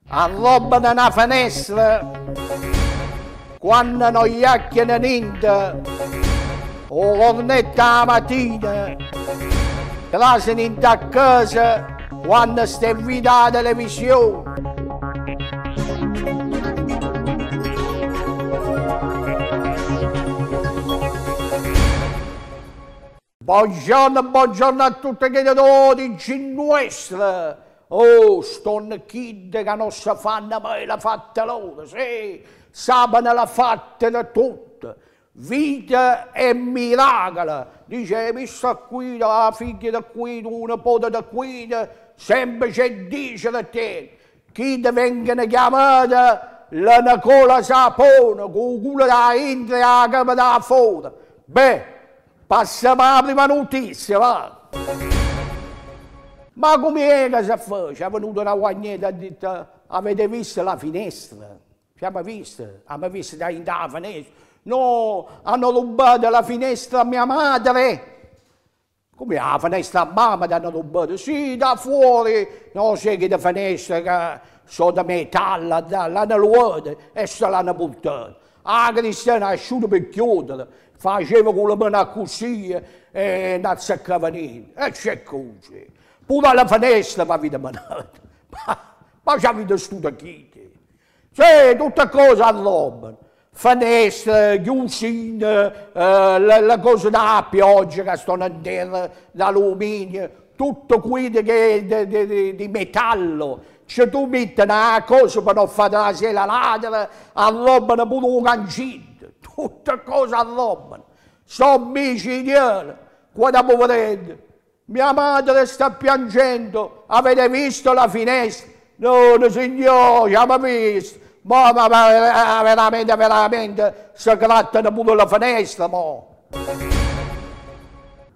Arrobano una finestra quando non chiacchierano niente, o cornetta la mattina, trasano in casa quando stai vita la televisione. Buongiorno a tutti che di Cinnuestra. Oh, stanno kid che non si fanno mai la fatta loro, sì, sapano la fatta da tutto. Vita e miracolo. Dice, visto qui, la figlia da qui, un nipote da qui, sempre c'è dice da te. Chi ti vengono chiamata la Nicola Sapone, con il culo da Indra e la capa da fuori. Beh, passiamo alla prima notizia, va. Ma come è che si fa? C'è venuta una guagnetta e ha detto, avete visto la finestra? Abbiamo visto da finestra? No, hanno rubato la finestra a mia madre. Come la finestra a mamma hanno rubato? Sì, da fuori. No, sai che le finestre che sono da metallo, l'hanno rubato e se l'hanno portata. La Cristiana è asciutta per chiudere, faceva con le mani così e non azzeccava niente. E c'è così. Pure alla finestra mi avete mandato. Ma ci avete studiato chi? Sì, tutte cose a roba. Finestre, chiusine, le cose da pioggia che stanno in terra, d'alluminio, tutto qui di metallo. Cioè tu metti una cosa per non fare la sera ladra, arrobano pure un cancino. Tutte cose arrobano. Sono micidiali. Guarda poveretto. Mia madre sta piangendo, avete visto la finestra? No, signore, abbiamo visto. Ma veramente, si grattano pure la finestra, mo.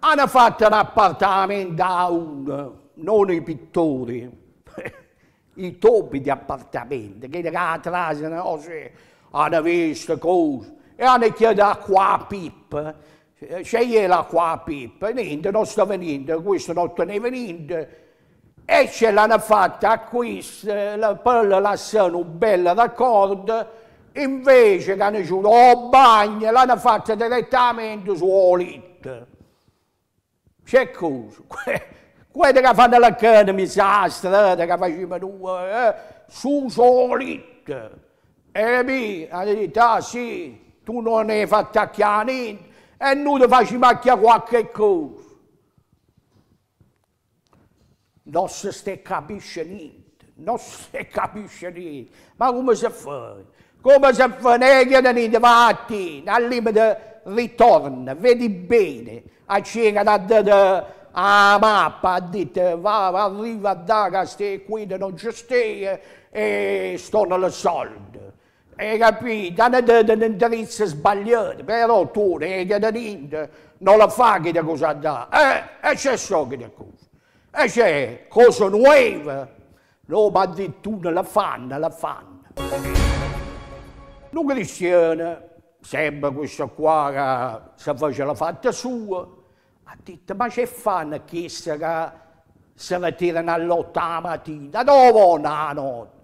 Hanno fatto un appartamento a uno, non i pittori, i topi di appartamento, che la trasano, così, hanno visto cose, e hanno chiesto acqua a pippa. C'è l'acqua a pippa, niente, non stava niente, questo non teneva niente. E ce l'hanno fatta a questo, per lasciare un bel raccordo, invece che hanno avuto il bagno, l'hanno fatta direttamente sul letto. C'è cosa? Quelli che fanno la canna, mi sa, strada, che facevano sul letto. E mi hanno detto, ah sì, tu non hai fatto a niente. E noi ti facciamo anche qualche cosa. Non si capisce niente, non si capisce niente. Ma come si fa? Come si fa? Ne chiede niente, va a te, al limite ritorna, vedi bene. A cena ha dato la mappa, ha detto arriva da che stai qui, non ci stai e stanno le soldi. Hai capito? Hanno dato un indirizzo sbagliato, però tu ne chiedi niente, non la fai che cosa dà. E c'è so che cosa. E c'è cosa nuova. No, ma addirittura la fanno. Un cristiano, sempre questo qua che si faceva la fatta sua, ha detto, ma c'è fanno questa che se la tirano all'8 la mattina? Dove vanno la notte?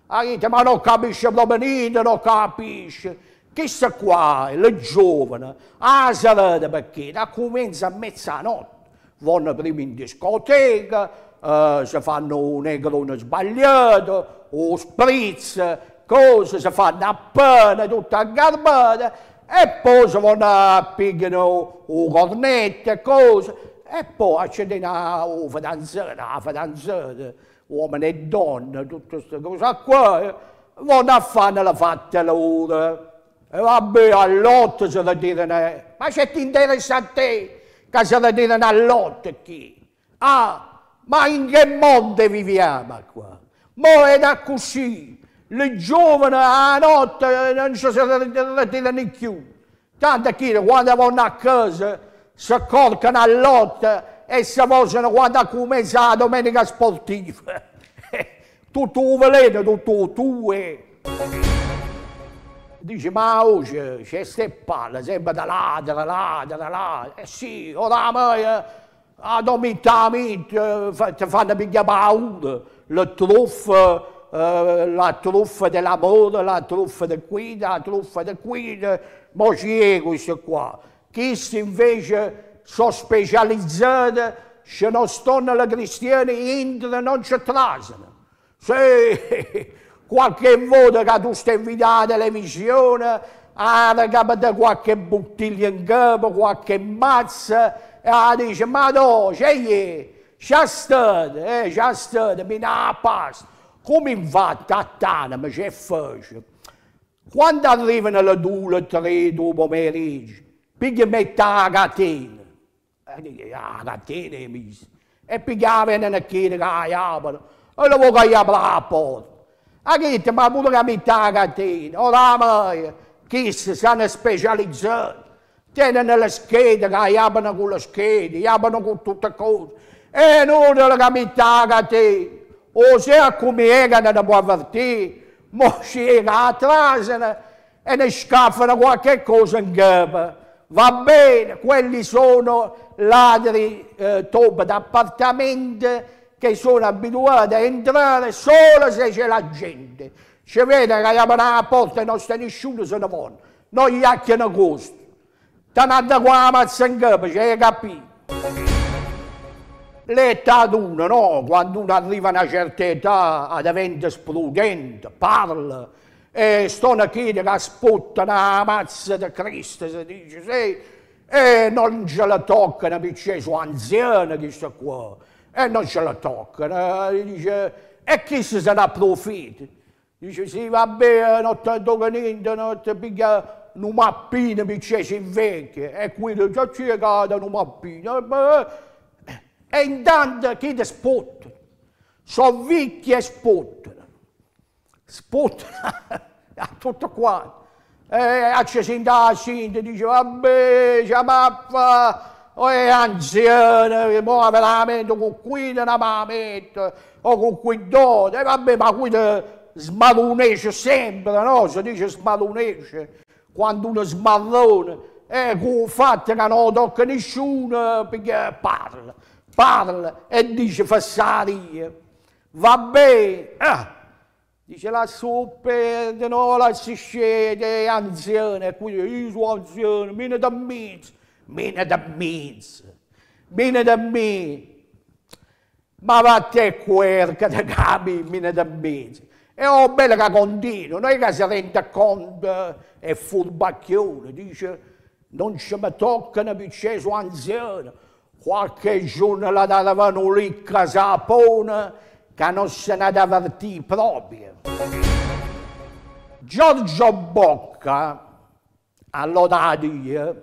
Ha detto, ma non capisce proprio niente, non capisce. Questa qua, le giovani, la serata perché comincia a mezzanotte. Vanno prima in discoteca, si fanno un negrone sbagliato, o spritz, cose, si fanno a pena, tutto aggarbate, e poi si vanno a pigliare un cornetto e cose, e poi accendono la fidanzata, uomini e donne, tutte queste cose qua, vanno a fare la fatta loro. E vabbè, all'8 se la tirano, ma c'è ti interessa a te? Che se la tirano all'8 chi? Ah, ma in che mondo viviamo qua? Mo' è da così, le giovani a notte non si la tirano più. Tanto che quando vanno a casa si accorcano all'8 e si possono quando comincia la domenica sportiva. Tutto un veleno, tutto tu. Dice, ma oggi c'è ste palle, sempre da là. Sì, oramai a domittamento fanno pigliare paura, le truffe, la truffa dell'amore, la truffa di qui, la truffa di qui, ma ci è questo qua. Questi invece sono specializzati, se non stanno le cristiane, entrano, non ci trasano. Se qualche volta che tu stai vedendo la televisione, capita qualche bottiglia in capo, qualche mazza, e dice, ma no, c'è stato, mi dà la pasta. Come infatti a Tanama c'è facile. Quando arrivano le 2, le 3 dopo pomeriggio, piglia mette la catena. La catena è messa. E piglia vengono a chiedere che la aprono. E lo vuoi che apra la porta. Ha detto, ma pure che mette la catena. Oramai, questi sono specializzati. Tengono le schede, che aprono con le schede, aprono con tutte le cose. E non che mette la catena. O se come è che non può avvertire, ma ci attrasano e ne scaffano qualche cosa in capo. Va bene, quelli sono ladri top d'appartamento che sono abituati a entrare solo se c'è la gente. Ci vede che aprono la porta e non sta nessuno, se ne vanno. Non gli acchiano costo. Tanto qua la mazza in capo, c'è capito? L'età ad uno, no? Quando uno arriva a una certa età, diventa sprudente, parla, e stanno a chiedere che aspettano la mazza di Cristo, si dice, sì, e non ce la toccano perché sono anziani questi qua, e non ce la toccano, dice, e chi se ne approfitta? Dice, sì, vabbè, non ti tocca niente, non ti piglia un mappino perché si invecchia, e quindi già c'è cade un mappino, e intanto chi ti spottano? Sono vecchi e spottano. Spottano a tutto quanto. E ci sente la gente, dice, vabbè, c'è mappa, è anziana, ma veramente con qui non la metto, o con qui dote, e vabbè, ma qui smalunesce sempre, no? Si dice smalunesce, quando uno smallone, con il fatto che non tocca nessuno, perché parla e dice fassarie. Va bene, dice la perdere, no, la si scende, è anziana, e quindi io sono anziano, vieni da me, vieni da me. Ma va a te querca, te capi, vieni da me. E oh, bello che continua, non è che si rende conto, è furbacchione, dice, non ci mi toccano perché sono anziano. Qualche giorno la davano lì a sapone che non se ne avvertì proprio. Giorgio Bocca, allora Dio,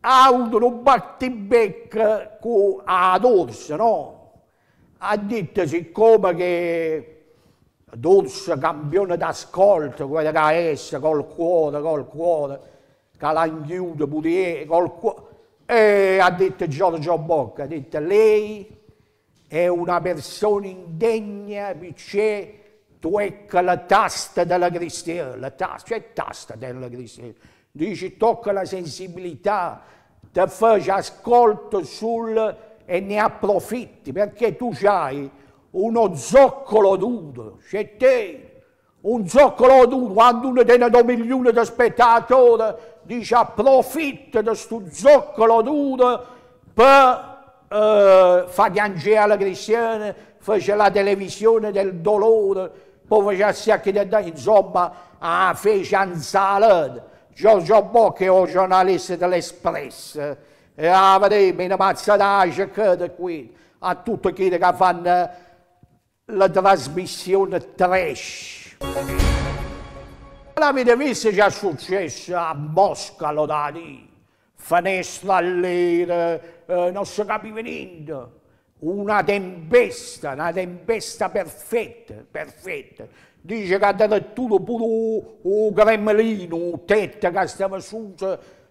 ha avuto un battibecco con la Dorsa, no? Ha detto, siccome che Dorsa campione d'ascolto, quella che è essa, col cuore, che l'ha chiuso pure col cuore. E ha detto Giorgio Bocca, ha detto lei è una persona indegna perché tocca la tasta della cristiana, c'è tasta della cristiana, dice tocca la sensibilità, ti fai ascolto e ne approfitti perché tu hai uno zoccolo duro, c'è te. Un zoccolo duro, quando uno tiene 2 milioni di spettatori, dice approfitta di questo zoccolo duro per far piangere la cristiana, fece la televisione del dolore, poi facesse anche insomma, fece insalata. Giorgio Bocca è un giornalista dell'Espresso, e vedete, una mazzata qui, a tutti quelli che fanno la trasmissione trash. L'avete visto che è successo a Mosca, lo da lì, finestra all'era, non si capiva niente, una tempesta perfetta. Dice che ha dato pure un gremlino, un tetto che stava su,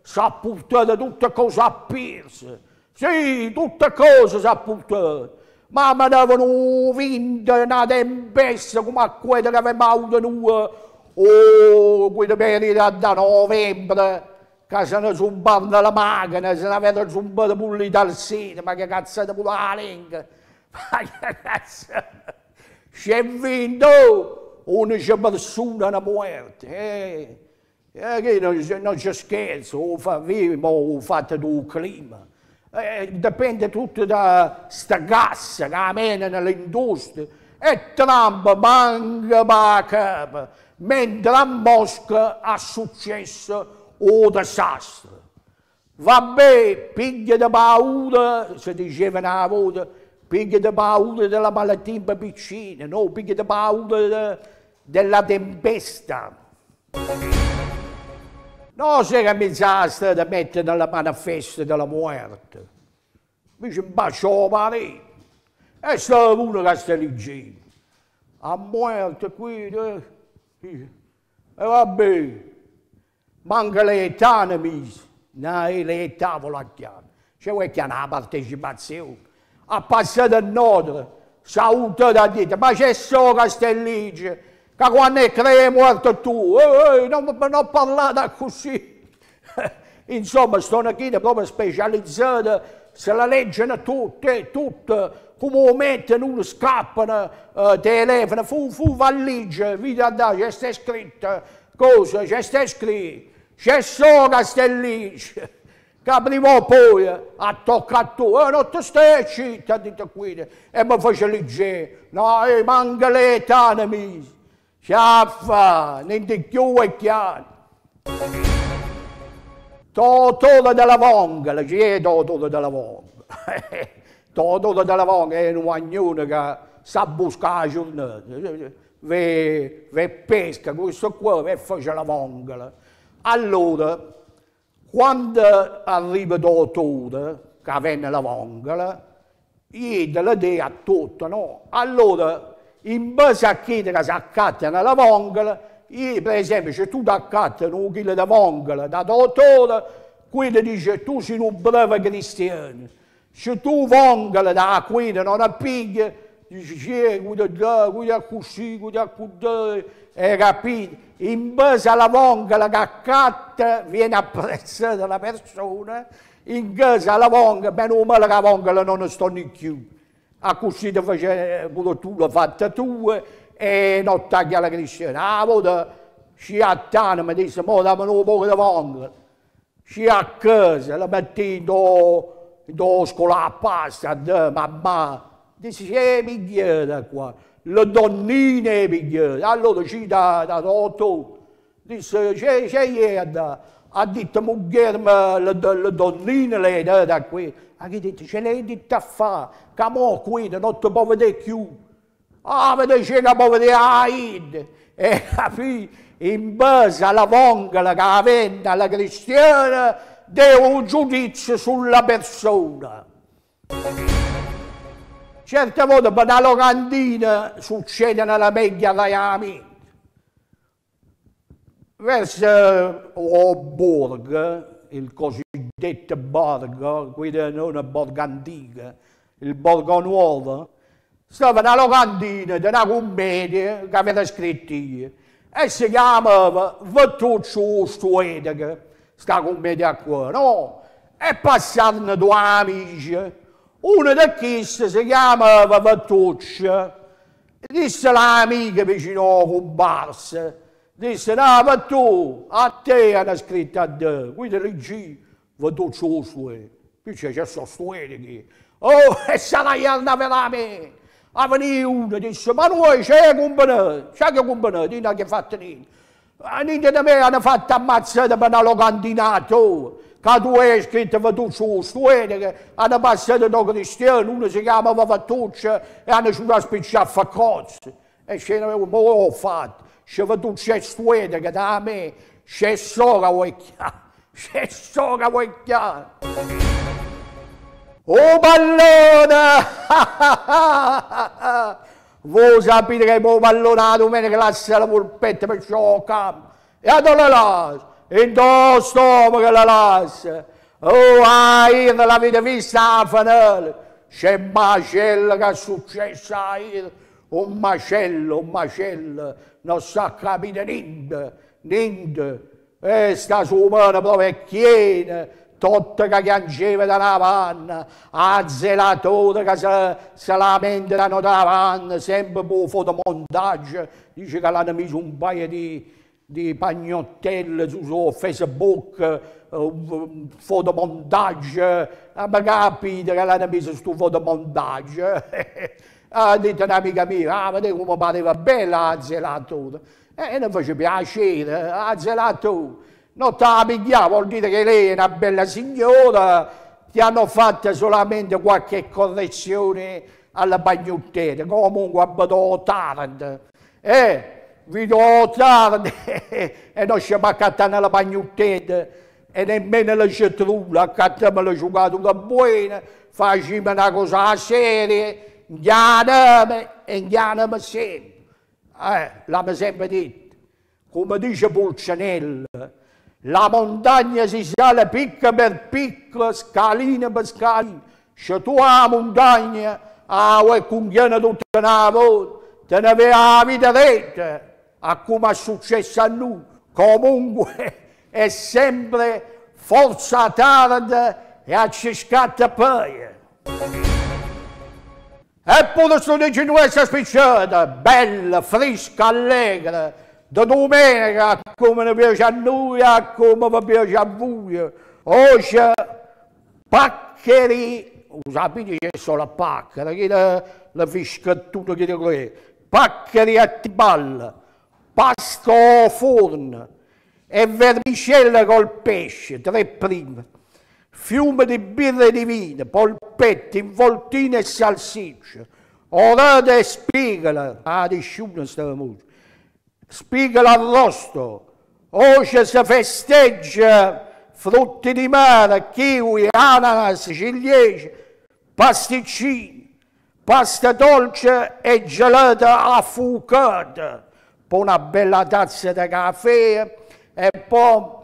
si ha portato tutte cose apperse. Sì, tutte cose si ha portato. Ma mi davano un vento, una tempesta come quella che avevamo avuto noi, quella periodo da novembre, che se ne zumbavano la macchina, se ne avevano zumbato pure dal seno, ma che cazzate pure la lingua. Ma che cazzate? c'è vinto una persona una muerte. Che non c'è scherzo, vivo fatto del clima. Dipende tutto da sta gas che mena nell'industria. E Trump manca la capo, mentre a Mosca ha successo un disastro. Vabbè, piglia di paura, si diceva una volta, piglia di paura della malattia piccina, no, piglia di paura della tempesta. Non si è cominciato a mettere nella manifesta della morte. Invece un bacio marito. E stava uno che sta leggendo. A morte qui, e vabbè, manca l'età, ne mise. No, l'età volacchiana. C'è vuoi che la partecipazione. Ha passato a notte, salutato a dite, ma c'è solo che sta legge. Che quando è che è morto tu, non parlate così. Insomma, sono qui proprio specializzate, se la leggono tutte, come mettono, uno scappano, telefono, fu va a leggere, vedi andare, c'è sta scritto, cosa, c'è sta scritto, c'è solo che sta legge. Che prima o poi ha toccato tu, non ti stai zitto, ha detto qui, e mi faccio leggere, no, manca l'età, ne mise. Ciaffa, niente più è chiaro. Totò della vongola, chi è Totò della vongola? Totò della vongola è un guagnone che sa buscare la giornata, ve pesca, questo qua, ve faccia la vongola. Allora, quando arriva Totò, che venne la vongola, gli la dà a tutto, no? Allora, in base a chi che si accatta nella vongola, per esempio, se tu ti accatti un chilo di vongola da Totò, quello dice tu sei un bravo cristiano. Se tu vongola da qui non la pigli, dici quello è così, quello è così, hai capito? In base alla vongola che accatta viene apprezzata la persona, in base alla vongola, meno male che la vongola non sta più. A così ti facevi pure tu l'hai fatta tua e non taglia la cristiana. A volte ci attano, mi disse, mo dammi un po' di vongola. Ci a casa, la metti in scola a pasta, mamma. Dice, pigliata qua, le donnine pigliate. Allora ci da Totò. Disse, c'è ha detto, moglie, le donnine le da qui. Ha detto, ce l'hai detto a fare, che mo qui non ti può vedere più. Ah, vedi che può vedere la Id. E capì, in base alla vongola che avendo alla cristiana, deve un giudizio sulla persona. Certe volte per una locandina succede nella meglio veramente. Verso il borgo, il cosiddetto borgo, quello non è borgo antico, il borgo nuovo, stava una locandina di una commedia che aveva scritto io, e si chiamava Vettuccio Stuedica, sta commedia qua, no? E passarono due amici, uno di questi si chiamava Vettuccio, disse l'amica vicino a comparsa, disse, no, ma tu, a te hanno scritto a te, qui te leggi, Vettuccio Stuedica, qui c'è sto Stuedica, oh, e sarà iarna veramente. A venire uno e disse, ma noi c'è che compagnia, di non che fatto niente. Niente di me hanno fatto ammazzare per una locandina, tu, che tu hai scritto Vettuccio Stuedica, hanno passato da cristiano, uno si chiamava Vettuccio e hanno ciuto a spicciare a fa cozze. E ce ne ho fatto, c'è Vettuccio Stuedica da me, c'è solo che vuoi chiamare, c'è solo che vuoi chiamare. Oh pallone! Voi sapete che il pallone la domenica lascia la polpetta per giocare. E dove la lascia? In tuo stomaco la lascia. Oh, io l'avete vista a fanale. C'è un macello che è successo a io. Un macello. Non sa capire niente. E sta sua mano proprio è piena. tutto che piangeva da una panna, a zelatore che si lamentano da panna, sempre per fotomontaggio, dice che l'hanno messo un paio di pagnottelle su Facebook, fotomontaggio, ma capite che l'hanno messo su fotomontaggio? Ha detto un'amica mia, ah, vedete come pareva bella la zelatura. E non faceva piacere, la zelatura. Non te la pigliava, vuol dire che lei è una bella signora, ti hanno fatto solamente qualche correzione alla bagnottera, comunque abitò Taranto. Vedo Taranto e non ci accattare la bagnottera e nemmeno la cetrula, accattiamo la giocatura buona, facciamo una cosa seria, andiamo sempre. L'abbiamo sempre detto, come dice Pulcinella, la montagna si sale picco per picco, scalina per scalina. Se tu la montagna vuoi conviene tutta una volta, te ne vedi la vita retta, a come è successo a noi. Comunque è sempre forza tarda e a ci scatta poi. Eppure sono di questa spicciata, bella, fresca, allegra, da domenica, come ne piace a noi, come vi piace a voi. Oggi, paccheri, sapete che sono paccheri, che la fiscattura che dico è, paccheri a tiballa, pasta al forno e vermicella col pesce, 3 prime. Fiume di birra e di vino, polpetti, involtine e salsicce, orate e spigala, disciuna sta musica, spigala arrosto, oggi si festeggia frutti di mare, kiwi, ananas, ciliegie, pasticcini, pasta dolce e gelata affumicata, poi una bella tazza di caffè e poi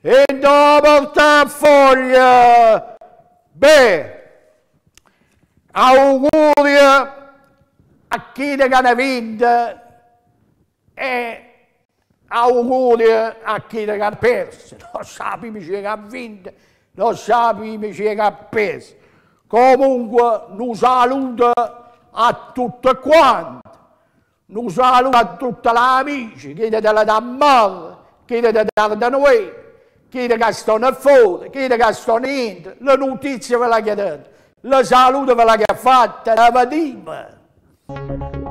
in da portafoglia. Beh, auguri a chi ne ha vinto e auguri a chi ne ha perso. Non sappiamo chi ha vinto, non sappiamo chi ha perso. Comunque, un saluto a tutti quanti. Un saluto a tutti gli amici, chi ne da male, chi ne da noi. Chi che stanno fuori, chi che stanno niente, le notizie ve la chiedete, la salute ve la che ha fatta, la vediamo.